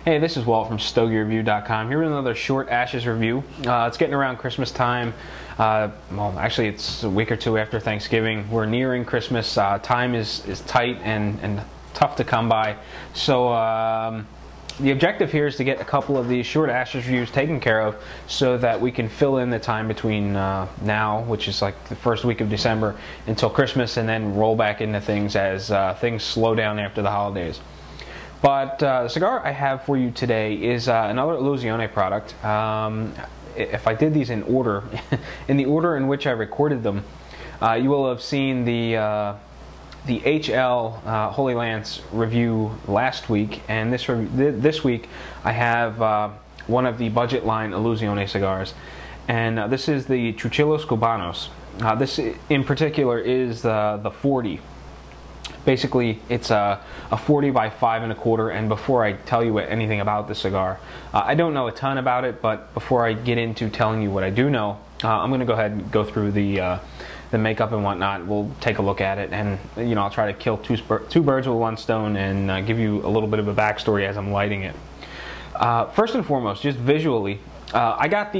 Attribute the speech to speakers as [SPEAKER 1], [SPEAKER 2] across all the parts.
[SPEAKER 1] Hey, this is Walt from StogieReview.com here with another short ashes review. It's getting around Christmas time. Well, actually, it's a week or two after Thanksgiving. We're nearing Christmas. Time is tight and tough to come by. So the objective here is to get a couple of these short ashes reviews taken care of so that we can fill in the time between now, which is like the first week of December, until Christmas, and then roll back into things as things slow down after the holidays. But the cigar I have for you today is another Illusione product. If I did these in order, in the order in which I recorded them, you will have seen the HL Holy Lance review last week, and this week I have one of the budget line Illusione cigars, and this is the Cuchillos Cubanos. This in particular is the 40. Basically, it's a 40 by 5 1/4, and before I tell you anything about the cigar, I don't know a ton about it, but before I get into telling you what I do know, I'm going to go ahead and go through the makeup and whatnot. We'll take a look at it, and I'll try to kill two birds with one stone and give you a little bit of a backstory as I'm lighting it. First and foremost, just visually, I got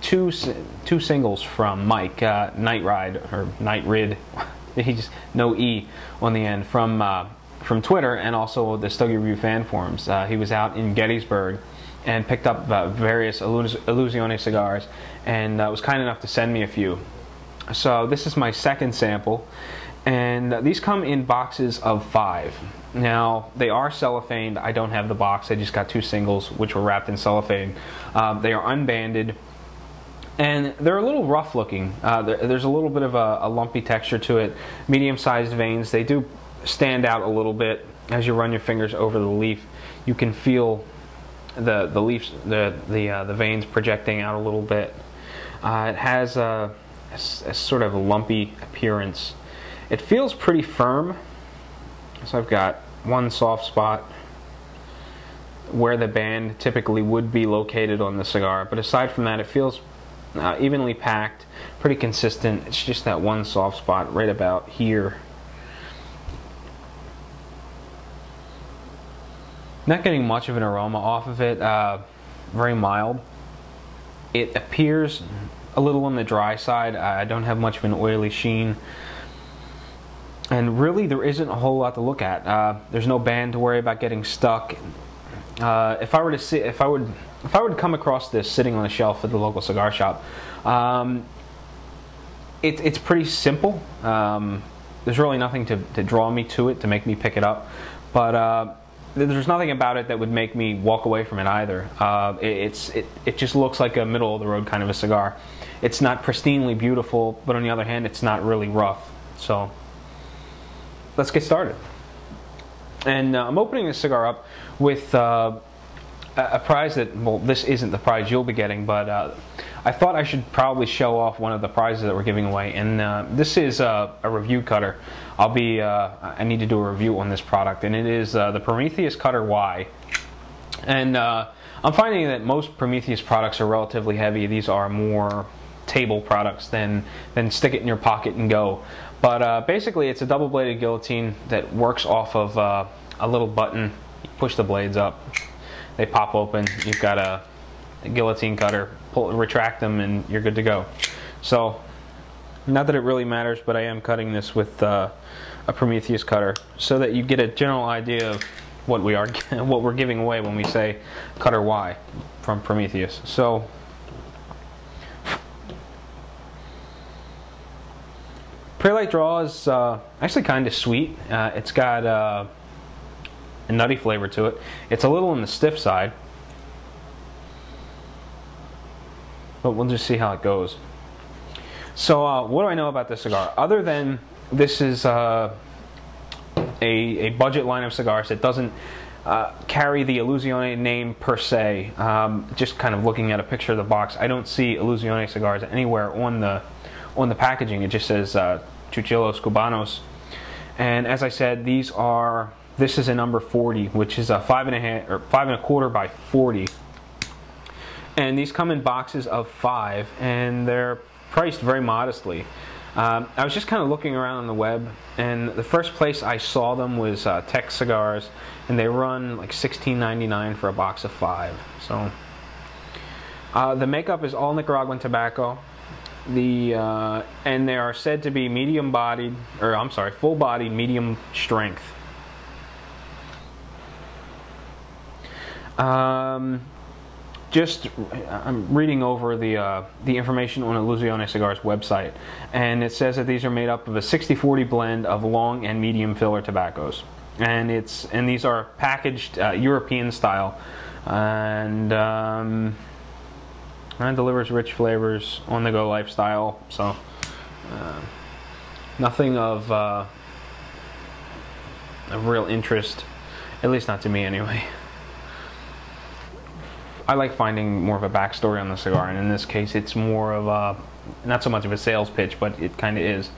[SPEAKER 1] two singles from Mike, Night Ride or Night Rid. He just no E on the end from Twitter and also the Stogie Review fan forums. He was out in Gettysburg and picked up various Illusione cigars and was kind enough to send me a few. So this is my second sample, and these come in boxes of 5. Now they are cellophaned. I don't have the box. I just got 2 singles which were wrapped in cellophane. They are unbanded. And they're a little rough looking. There's a little bit of a lumpy texture to it. Medium-sized veins. They do stand out a little bit as you run your fingers over the leaf. You can feel the leaves, the veins projecting out a little bit. It has a sort of a lumpy appearance. It feels pretty firm. So I've got one soft spot where the band typically would be located on the cigar, but aside from that, it feels evenly packed, pretty consistent. It's just that one soft spot right about here. Not getting much of an aroma off of it, very mild. It appears a little on the dry side. I don't have much of an oily sheen, and really there isn't a whole lot to look at. There's no band to worry about getting stuck. If I would come across this sitting on a shelf at the local cigar shop, it's pretty simple. There's really nothing to draw me to it, to make me pick it up, but there's nothing about it that would make me walk away from it either. It just looks like a middle of the road kind of a cigar. It's not pristinely beautiful, but on the other hand, it's not really rough. So let's get started. And I'm opening this cigar up with a prize that, well, this isn't the prize you'll be getting, but I thought I should probably show off one of the prizes that we're giving away, and this is a review cutter. I need to do a review on this product, and it is the Prometheus Cutter Y. And I'm finding that most Prometheus products are relatively heavy. These are more table products than stick it in your pocket and go. But basically, it's a double-bladed guillotine that works off of a little button. You push the blades up, they pop open. You've got a guillotine cutter. Retract them, and you're good to go. So, not that it really matters, but I am cutting this with a Prometheus cutter so that you get a general idea of what we're giving away when we say Cutter Y from Prometheus. So. Pre-light draw is actually kind of sweet. It's got a nutty flavor to it. It's a little on the stiff side, but we'll just see how it goes. So what do I know about this cigar? Other than this is a budget line of cigars that doesn't carry the Illusione name per se. Just kind of looking at a picture of the box, I don't see Illusione cigars anywhere on the packaging. It just says Cuchillos Cubanos, and as I said, this is a number 40, which is a 5 1/4 by 40, and these come in boxes of 5, and they're priced very modestly. I was just kind of looking around on the web, and the first place I saw them was Tech Cigars, and they run like $16.99 for a box of 5. So the makeup is all Nicaraguan tobacco. And they are said to be medium-bodied, or I'm sorry, full-bodied, medium strength. I'm reading over the information on Illusione Cigars website, and it says that these are made up of a 60-40 blend of long and medium filler tobaccos, and these are packaged European style, and delivers rich flavors, on-the-go lifestyle. So nothing of real interest, at least not to me anyway. I like finding more of a backstory on the cigar, and in this case it's more of a, not so much of a sales pitch, but it kind of is.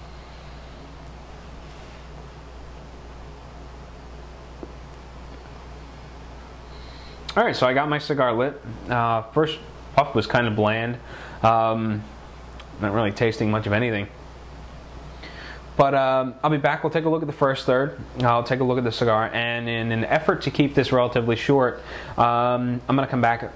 [SPEAKER 1] Alright, so I got my cigar lit. First puff was kind of bland, not really tasting much of anything. But I'll be back. We'll take a look at the first third. I'll take a look at the cigar, and in an effort to keep this relatively short, I'm going to come back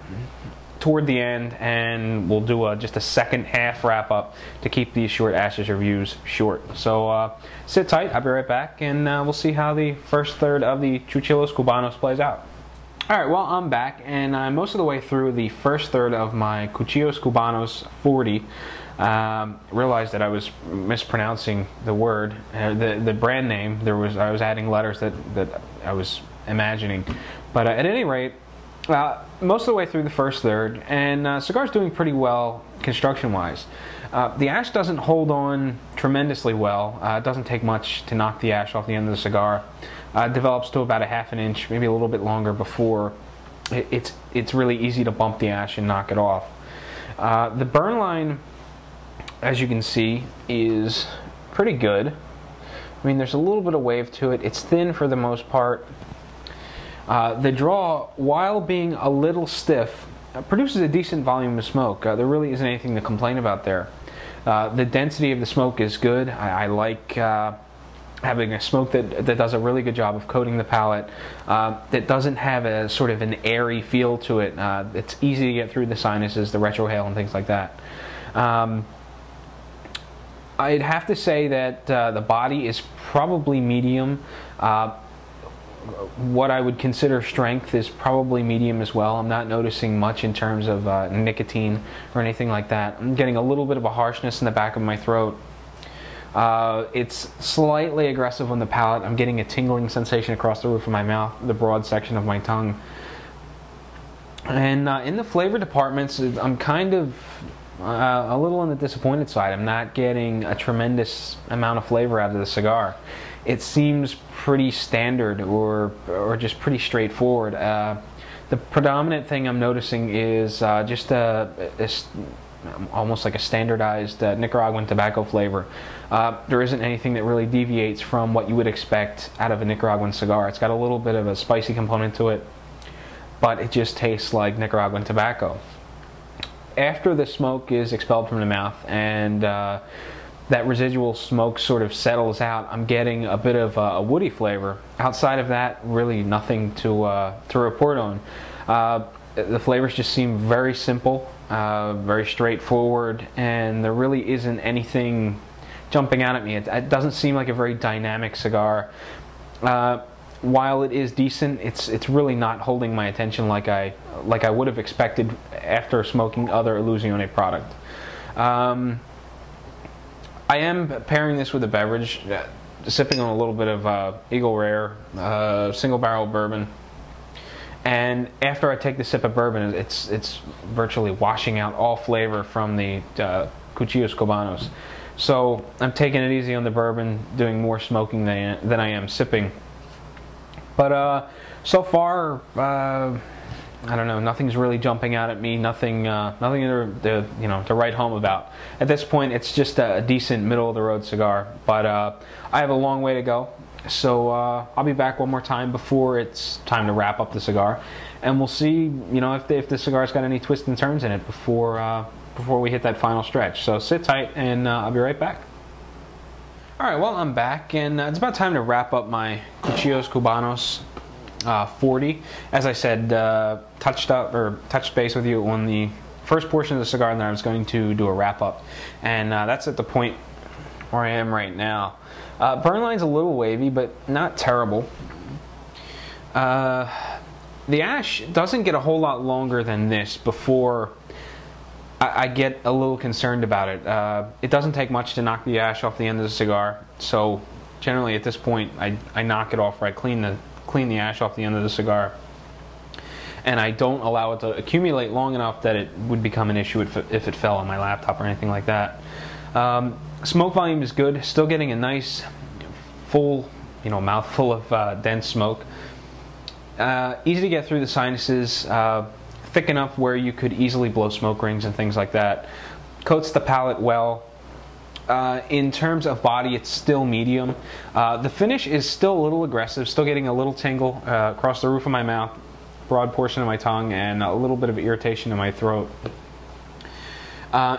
[SPEAKER 1] toward the end, and we'll do just a second half wrap up to keep these short ashes reviews short. So sit tight. I'll be right back, and we'll see how the first third of the Cuchillos Cubanos plays out. Alright, well, I'm back, and I'm most of the way through the first third of my Cuchillos Cubanos 40. Realized that I was mispronouncing the word, the brand name. I was adding letters that I was imagining. But at any rate, most of the way through the first third, and cigar's doing pretty well construction-wise. The ash doesn't hold on tremendously well. It doesn't take much to knock the ash off the end of the cigar. It develops to about a ½ an inch, maybe a little bit longer, before it's really easy to bump the ash and knock it off. The burn line, as you can see, is pretty good. I mean, there's a little bit of wave to it. It's thin for the most part. The draw, while being a little stiff, produces a decent volume of smoke. There really isn't anything to complain about there. The density of the smoke is good. I like having a smoke that does a really good job of coating the palate, that doesn't have a sort of an airy feel to it. It's easy to get through the sinuses, the retrohale, and things like that. I'd have to say that the body is probably medium. What I would consider strength is probably medium as well. I'm not noticing much in terms of nicotine or anything like that. I'm getting a little bit of a harshness in the back of my throat. It's slightly aggressive on the palate. I'm getting a tingling sensation across the roof of my mouth, the broad section of my tongue. And in the flavor departments, I'm kind of a little on the disappointed side. I'm not getting a tremendous amount of flavor out of the cigar. It seems pretty standard, or just pretty straightforward. The predominant thing I'm noticing is just almost like a standardized Nicaraguan tobacco flavor. There isn't anything that really deviates from what you would expect out of a Nicaraguan cigar. It's got a little bit of a spicy component to it, but it just tastes like Nicaraguan tobacco. After the smoke is expelled from the mouth and that residual smoke sort of settles out, I'm getting a bit of a woody flavor. Outside of that, really nothing to report on. The flavors just seem very simple, very straightforward, and there really isn't anything jumping out at me. It doesn't seem like a very dynamic cigar. While it is decent, it's really not holding my attention like I would have expected after smoking other Illusione product. I am pairing this with a beverage, sipping on a little bit of Eagle Rare single barrel bourbon. And after I take the sip of bourbon, it's virtually washing out all flavor from the Cuchillos Cubanos. So I'm taking it easy on the bourbon, doing more smoking than I am sipping. But so far, I don't know. Nothing's really jumping out at me. Nothing to write home about. At this point, it's just a decent middle of the road cigar. But I have a long way to go. So I'll be back one more time before it's time to wrap up the cigar, and we'll see, if the cigar's got any twists and turns in it before we hit that final stretch. So sit tight, and I'll be right back. All right, well, I'm back, and it's about time to wrap up my Cuchillos Cubanos 40. As I said, touched base with you on the first portion of the cigar, and then I was going to do a wrap up, and that's at the point where I am right now. Burn line's a little wavy, but not terrible. The ash doesn't get a whole lot longer than this before I get a little concerned about it. It doesn't take much to knock the ash off the end of the cigar, so generally at this point I knock it off, or I clean the ash off the end of the cigar, and I don't allow it to accumulate long enough that it would become an issue if it fell on my laptop or anything like that. Smoke volume is good, still getting a nice full, mouthful of dense smoke. Easy to get through the sinuses, thick enough where you could easily blow smoke rings and things like that. Coats the palate well. In terms of body, it's still medium. The finish is still a little aggressive, still getting a little tingle across the roof of my mouth, broad portion of my tongue, and a little bit of irritation in my throat.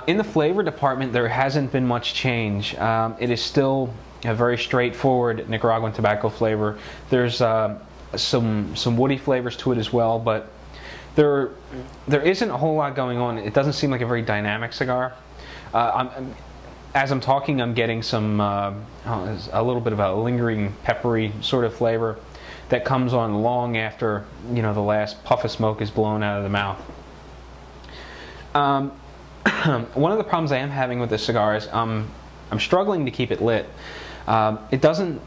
[SPEAKER 1] In the flavor department, there hasn't been much change. It is still a very straightforward Nicaraguan tobacco flavor. There's some woody flavors to it as well, but there isn't a whole lot going on. It doesn't seem like a very dynamic cigar. As I'm talking, I'm getting a little bit of a lingering peppery sort of flavor that comes on long after the last puff of smoke is blown out of the mouth. One of the problems I am having with this cigar is I'm struggling to keep it lit. It doesn't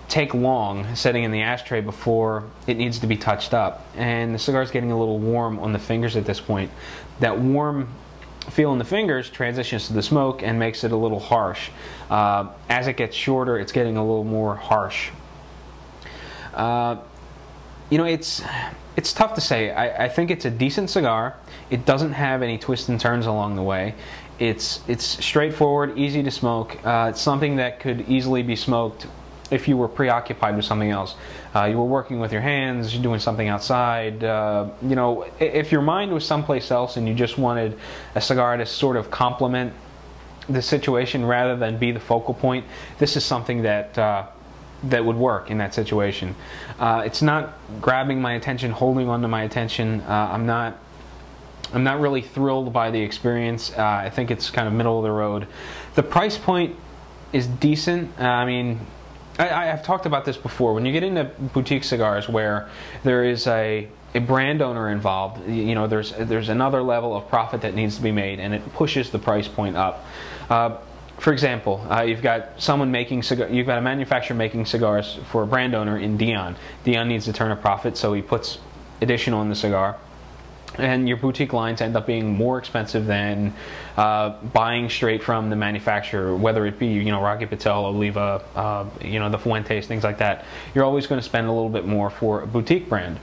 [SPEAKER 1] take long setting in the ashtray before it needs to be touched up, and the cigar is getting a little warm on the fingers at this point. That warm feel in the fingers transitions to the smoke and makes it a little harsh. As it gets shorter, it's getting a little more harsh. It's tough to say. I think it's a decent cigar. It doesn't have any twists and turns along the way. It's straightforward, easy to smoke. It's something that could easily be smoked if you were preoccupied with something else. You were working with your hands, you're doing something outside. If your mind was someplace else and you just wanted a cigar to sort of complement the situation rather than be the focal point, this is something that would work in that situation. It's not grabbing my attention, holding on to my attention. I'm not really thrilled by the experience. I think it's kind of middle of the road. The price point is decent. I've talked about this before. When you get into boutique cigars where there is a brand owner involved, there's another level of profit that needs to be made, and it pushes the price point up. For example, you've got a manufacturer making cigars for a brand owner in Dion. Dion needs to turn a profit, so he puts additional in the cigar. And your boutique lines end up being more expensive than buying straight from the manufacturer, whether it be Rocky Patel, Oliva, the Fuentes, things like that. You're always going to spend a little bit more for a boutique brand.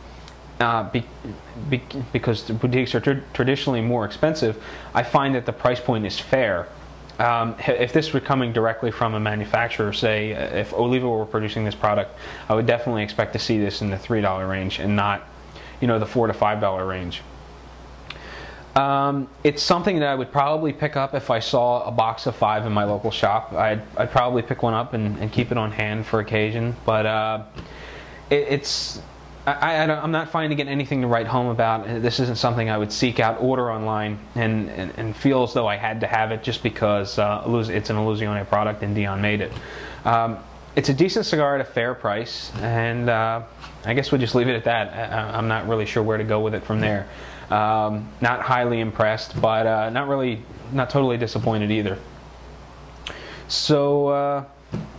[SPEAKER 1] Because the boutiques are traditionally more expensive, I find that the price point is fair. If this were coming directly from a manufacturer, say if Oliva were producing this product, I would definitely expect to see this in the $3 range and not the $4 to $5 range. It's something that I would probably pick up if I saw a box of 5 in my local shop. I'd probably pick one up and keep it on hand for occasion, but I'm not finding it anything to write home about. This isn't something I would seek out, order online, and feel as though I had to have it just because it's an Illusione product and Dion made it. It's a decent cigar at a fair price, and I guess we'll just leave it at that. I'm not really sure where to go with it from there. Not highly impressed, but not totally disappointed either. So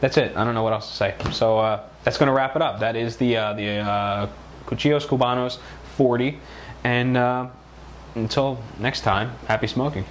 [SPEAKER 1] that's it. I don't know what else to say. So that's going to wrap it up. That is the Cuchillos Cubanos 40, and until next time, happy smoking.